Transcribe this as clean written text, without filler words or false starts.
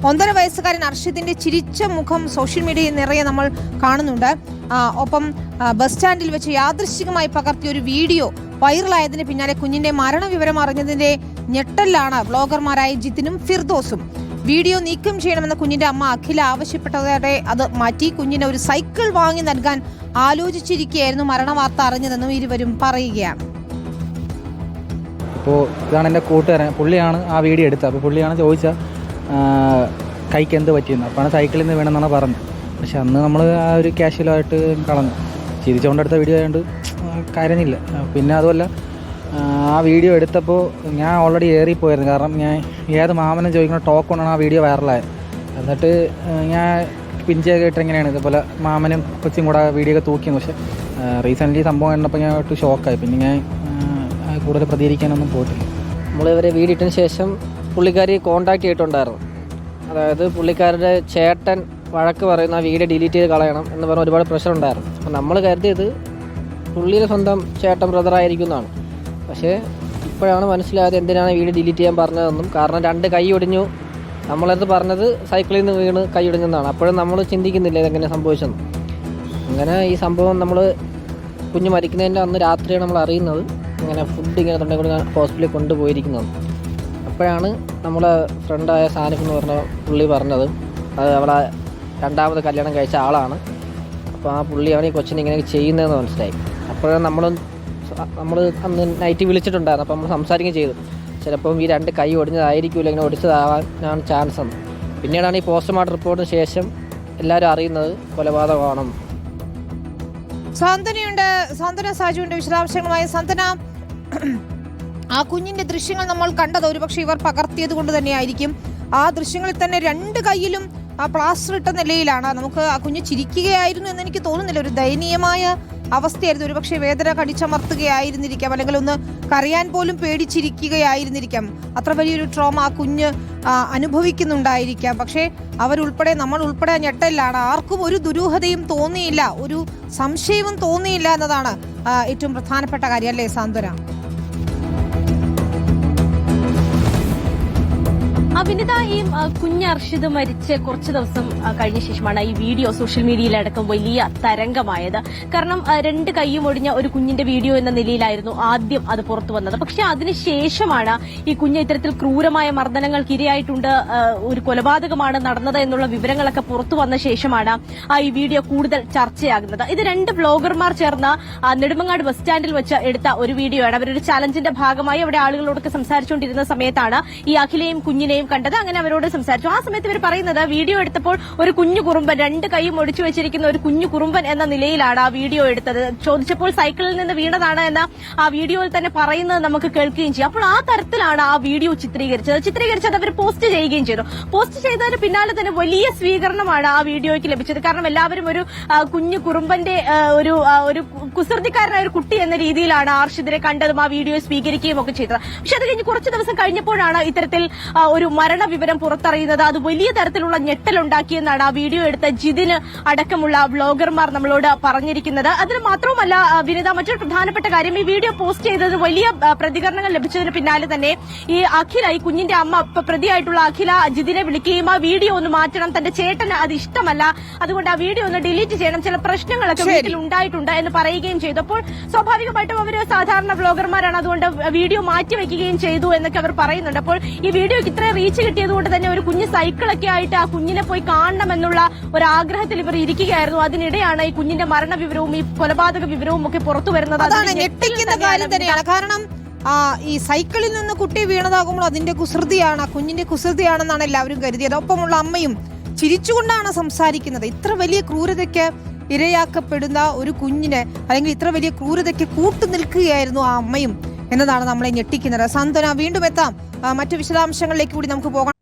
1.5 വയസ്സുകാരൻ അർഷിദിന്റെ ചിരിച്ച മുഖം സോഷ്യൽ മീഡിയയിൽ നിറയെ നമ്മൾ കാണുന്നുണ്ട്. ഒപ്പം ബസ് സ്റ്റാൻഡിൽ വെച്ച് യാദൃശ്ചികമായി പകർത്തിയ ഒരു വീഡിയോ വൈറലായതിന് പിന്നാലെ കുഞ്ഞിന്റെ മരണവിവരം അറിഞ്ഞതിന്റെ ഞെട്ടലിലാണ് വ്ളോഗർമാരായ ജിതിനും ഫിർദോസും. വീഡിയോ നീക്കം ചെയ്യണമെന്ന കുഞ്ഞിന്റെ അമ്മ അഖില ആവശ്യപ്പെട്ടതോടെ അത് മാറ്റി. കുഞ്ഞിന് ഒരു സൈക്കിൾ വാങ്ങി നൽകാൻ ആലോചിച്ചിരിക്കുകയായിരുന്നു മരണവാർത്ത അറിഞ്ഞതെന്നും ഇരുവരും പറയുകയാണ്. അപ്പോൾ ഇതാണ് എൻ്റെ കൂട്ടുകാരൻ, പുള്ളിയാണ് ആ വീഡിയോ എടുത്തത്. അപ്പോൾ പുള്ളിയാണ് ചോദിച്ചാൽ കൈക്ക് എന്ത് പറ്റിയെന്ന്. അപ്പോൾ സൈക്കിളിൽ നിന്ന് വേണമെന്നാണ് പറഞ്ഞത്. പക്ഷെ അന്ന് നമ്മൾ ആ ഒരു കാഷ്വലായിട്ട് കളഞ്ഞു. ചിരിച്ചുകൊണ്ടെടുത്ത വീഡിയോ ആയതുകൊണ്ട് കരഞ്ഞില്ല. പിന്നെ അതുമല്ല, ആ വീഡിയോ എടുത്തപ്പോൾ ഞാൻ ഓൾറെഡി ഏറിപ്പോയിരുന്നു. കാരണം ഞാൻ ഏത് മാമനും ചോദിക്കുന്ന ടോക്ക് കൊണ്ടാണ് ആ വീഡിയോ വൈറലായത്. എന്നിട്ട് ഞാൻ പിഞ്ചൊക്കെ ഇട്ട് എങ്ങനെയാണ് ഇതുപോലെ മാമനും കൊച്ചും കൂടെ വീഡിയോ ഒക്കെ തൂക്കിയെന്ന്. പക്ഷേ റീസെൻ്റ്ലി സംഭവം കണ്ടപ്പോൾ ഞാൻ ഒട്ടും ഷോക്കായി. പിന്നെ ഞാൻ കൂടുതൽ പ്രതികരിക്കാനൊന്നും പോയിട്ടില്ല. നമ്മളിവരെ വീഡിയോ ഇട്ടതിന് ശേഷം പുള്ളിക്കാരി കോൺടാക്ട് ചെയ്തിട്ടുണ്ടായിരുന്നു. അതായത് പുള്ളിക്കാരുടെ ചേട്ടൻ വഴക്ക് പറയുന്ന ആ വീഡിയോ ഡിലീറ്റ് ചെയ്ത് കളയണം എന്ന് പറഞ്ഞ ഒരുപാട് പ്രഷർ ഉണ്ടായിരുന്നു. അപ്പോൾ നമ്മൾ കരുതിയത് പുള്ളിയുടെ സ്വന്തം ചേട്ടൻ ബ്രദറായിരിക്കും എന്നാണ്. പക്ഷേ ഇപ്പോഴാണ് മനസ്സിലായത് എന്തിനാണ് വീഡിയോ ഡിലീറ്റ് ചെയ്യാൻ പറഞ്ഞതെന്നും. കാരണം 2 കൈ ഒടിഞ്ഞു, നമ്മളത് പറഞ്ഞത് സൈക്കിളിൽ നിന്ന് വീണ് കൈ ഒടിഞ്ഞെന്നാണ്. അപ്പോഴും നമ്മൾ ചിന്തിക്കുന്നില്ല ഇതെങ്ങനെ സംഭവിച്ചെന്ന്. അങ്ങനെ ഈ സംഭവം നമ്മൾ കുഞ്ഞ് മരിക്കുന്നതിൻ്റെ അന്ന് രാത്രിയാണ് നമ്മൾ അറിയുന്നത്. ഇങ്ങനെ ഫുഡ് ഇങ്ങനെ തൊണ്ടേ ഹോസ്പിറ്റലിൽ കൊണ്ടുപോയിരിക്കുന്നത്. അപ്പോഴാണ് നമ്മളെ ഫ്രണ്ടായ സാനിഫ് എന്ന് പറഞ്ഞ പുള്ളി പറഞ്ഞത് അത് അവളെ 2ാമത് കല്യാണം കഴിച്ച ആളാണ്. അപ്പോൾ ആ പുള്ളിയാണ് ഈ കൊച്ചിനെ ഇങ്ങനെ ചെയ്യുന്നതെന്ന് മനസ്സിലായി. അപ്പോഴാണ് നമ്മൾ അന്ന് നൈറ്റ് വിളിച്ചിട്ടുണ്ടായിരുന്നു. അപ്പോൾ നമ്മൾ സംസാരിക്കുകയും ചെയ്തു, ചിലപ്പം ഈ 2 കൈ ഒടിഞ്ഞതായിരിക്കില്ല, ഇങ്ങനെ ഒടിച്ചതാവാനാണ് ചാൻസ് എന്ന്. പിന്നീടാണ് ഈ പോസ്റ്റ്മോർട്ടം റിപ്പോർട്ടിന് ശേഷം എല്ലാവരും അറിയുന്നത് കൊലപാതകമാണെന്ന്. സാന്ത്വന സാജുവിന്റെ വിശദാംശങ്ങളുമായി. സാന്ത്വന, ആ കുഞ്ഞിന്റെ ദൃശ്യങ്ങൾ നമ്മൾ കണ്ടത് ഒരുപക്ഷെ ഇവർ പകർത്തിയത് കൊണ്ട് തന്നെയായിരിക്കും. ആ ദൃശ്യങ്ങളിൽ തന്നെ 2 കൈയിലും ആ പ്ലാസ്റ്റർ ഇട്ട നിലയിലാണ്. നമുക്ക് ആ കുഞ്ഞ് ചിരിക്കുകയായിരുന്നു എന്ന് എനിക്ക് തോന്നുന്നില്ല. ഒരു ദയനീയമായ അവസ്ഥയായിരുന്നു. ഒരുപക്ഷെ വേദന കടിച്ചമർത്തുകയായിരുന്നിരിക്കാം, അല്ലെങ്കിൽ ഒന്ന് കരയാൻ പോലും പേടിച്ചിരിക്കുകയായിരുന്നിരിക്കാം. അത്ര വലിയൊരു ട്രോമ ആ കുഞ്ഞ് അനുഭവിക്കുന്നുണ്ടായിരിക്കാം. പക്ഷേ അവരുൾപ്പെടെ, നമ്മൾ ഉൾപ്പെടെ ഞെട്ടലിലാണ്. ആർക്കും ഒരു ദുരൂഹതയും തോന്നിയില്ല, ഒരു സംശയവും തോന്നിയില്ല എന്നതാണ് ഏറ്റവും പ്രധാനപ്പെട്ട കാര്യം, അല്ലേ സാന്ത്വന? വിനിത, ഈ കുഞ്ഞ് അർഷിദ് മരിച്ച് കുറച്ച് ദിവസം കഴിഞ്ഞ ശേഷമാണ് ഈ വീഡിയോ സോഷ്യൽ മീഡിയയിലടക്കം വലിയ തരംഗമായത്. കാരണം 2 കൈയും ഒടിഞ്ഞ ഒരു കുഞ്ഞിന്റെ വീഡിയോ എന്ന നിലയിലായിരുന്നു ആദ്യം അത് പുറത്തു വന്നത്. പക്ഷെ അതിനുശേഷമാണ് ഈ കുഞ്ഞ് ഇത്തരത്തിൽ ക്രൂരമായ മർദ്ദനങ്ങൾക്ക് ഇരയായിട്ടുണ്ട്, ഒരു കൊലപാതകമാണ് നടന്നത് എന്നുള്ള വിവരങ്ങളൊക്കെ പുറത്തു വന്ന ശേഷമാണ് ഈ വീഡിയോ കൂടുതൽ ചർച്ചയാകുന്നത്. ഇത് 2 വ്ളോഗർമാർ ചേർന്ന് നെടുമങ്ങാട് ബസ് സ്റ്റാൻഡിൽ വെച്ച് എടുത്ത ഒരു വീഡിയോ ആണ്. അവരൊരു ചലഞ്ചിന്റെ ഭാഗമായി അവിടെ ആളുകളോടൊക്കെ സംസാരിച്ചുകൊണ്ടിരുന്ന സമയത്താണ് ഈ അഖിലയും കുഞ്ഞിനെയും കണ്ടത്. അങ്ങനെ അവരോട് സംസാരിച്ചു. ആ സമയത്ത് ഇവർ പറയുന്നത് വീഡിയോ എടുത്തപ്പോൾ ഒരു കുഞ്ഞു കുറുമ്പൻ, 2 കൈയും ഒടിച്ചു വെച്ചിരിക്കുന്ന ഒരു കുഞ്ഞു കുറുമ്പൻ എന്ന നിലയിലാണ് ആ വീഡിയോ എടുത്തത്. ചോദിച്ചപ്പോൾ സൈക്കിളിൽ നിന്ന് വീണതാണ് എന്ന് ആ വീഡിയോയിൽ തന്നെ പറയുന്നത് നമുക്ക് കേൾക്കുകയും ചെയ്യും. അപ്പോൾ ആ തരത്തിലാണ് ആ വീഡിയോ ചിത്രീകരിച്ചത് അവർ പോസ്റ്റ് ചെയ്യുകയും ചെയ്തു. പോസ്റ്റ് ചെയ്തതിന് പിന്നാലെ തന്നെ വലിയ സ്വീകരണമാണ് ആ വീഡിയോയ്ക്ക് ലഭിച്ചത്. കാരണം എല്ലാവരും ഒരു കുഞ്ഞു കുറുമ്പന്റെ ഒരു കുസൃതിക്കാരനായ ഒരു കുട്ടി എന്ന രീതിയിലാണ് അർഷിദിനെ കണ്ടതും ആ വീഡിയോ സ്വീകരിക്കുകയും ഒക്കെ ചെയ്തത്. പക്ഷെ അത് കഴിഞ്ഞ് കുറച്ച് ദിവസം കഴിഞ്ഞപ്പോഴാണ് ഇത്തരത്തിൽ ഒരു മരണവിവരം പുറത്തറിയുന്നത്. അത് വലിയ തരത്തിലുള്ള ഞെട്ടലുണ്ടാക്കിയെന്നാണ് ആ വീഡിയോ എടുത്ത ജിതിന് അടക്കമുള്ള വ്ളോഗർമാർ നമ്മളോട് പറഞ്ഞിരിക്കുന്നത്. അതിന് മാത്രവുമല്ല വിനിത, മറ്റൊരു പ്രധാനപ്പെട്ട കാര്യം, ഈ വീഡിയോ പോസ്റ്റ് ചെയ്തതിന് വലിയ പ്രതികരണങ്ങൾ ലഭിച്ചതിന് പിന്നാലെ തന്നെ ഈ അഖില, ഈ കുഞ്ഞിന്റെ അമ്മ പ്രതിയായിട്ടുള്ള അഖില ജിതിനെ വിളിക്കുകയും ആ വീഡിയോ ഒന്ന് മാറ്റണം, തന്റെ ചേട്ടന് അത് ഇഷ്ടമല്ല, അതുകൊണ്ട് ആ വീഡിയോ ഒന്ന് ഡിലീറ്റ് ചെയ്യണം, ചില പ്രശ്നങ്ങളൊക്കെ വീട്ടിൽ ഉണ്ടായിട്ടുണ്ട് എന്ന് പറയുകയും ചെയ്തു. അപ്പോൾ സ്വാഭാവികമായിട്ടും അവർ സാധാരണ വ്ളോഗർമാരാണ്, അതുകൊണ്ട് വീഡിയോ മാറ്റിവെക്കുകയും ചെയ്തു എന്നൊക്കെ അവർ പറയുന്നുണ്ട്. അപ്പോൾ ഈ വീഡിയോയ്ക്ക് ഇത്ര റീച്ച് കിട്ടിയതുകൊണ്ട് തന്നെ ഒരു കുഞ്ഞ് സൈക്കിളൊക്കെ ആയിട്ട് ആ കുഞ്ഞിനെ പോയി കാണണമെന്നുള്ള ഒരു ആഗ്രഹത്തിൽ ഇവർ ഇരിക്കുകയായിരുന്നു. അതിനിടെയാണ് ഈ കുഞ്ഞിന്റെ മരണവിവരവും ഈ കൊലപാതക വിവരവും ഒക്കെ പുറത്തു വരുന്നത്. അതാണ് ഞെട്ടിക്കുന്ന കാര്യം തന്നെയാണ്. കാരണം ഈ സൈക്കിളിൽ നിന്ന് കുട്ടി വീണതാകുമ്പോൾ അതിന്റെ കുസൃതിയാണ്, കുഞ്ഞിന്റെ കുസൃതിയാണെന്നാണ് എല്ലാവരും കരുതിയത്. ഒപ്പമുള്ള അമ്മയും ചിരിച്ചുകൊണ്ടാണ് സംസാരിക്കുന്നത്. ഇത്ര വലിയ ക്രൂരതയ്ക്ക് ഇരയാക്കപ്പെടുന്ന ഒരു കുഞ്ഞിന്, അല്ലെങ്കിൽ ഇത്ര വലിയ ക്രൂരതയ്ക്ക് കൂട്ടുനിൽക്കുകയായിരുന്നു ആ അമ്മയും എന്നതാണ് നമ്മളെ ഞെട്ടിക്കുന്നത്. സാന്ത്വന, വീണ്ടും എത്താം. മറ്റു വിശദാംശങ്ങളിലേക്ക് കൂടി നമുക്ക് പോകണം.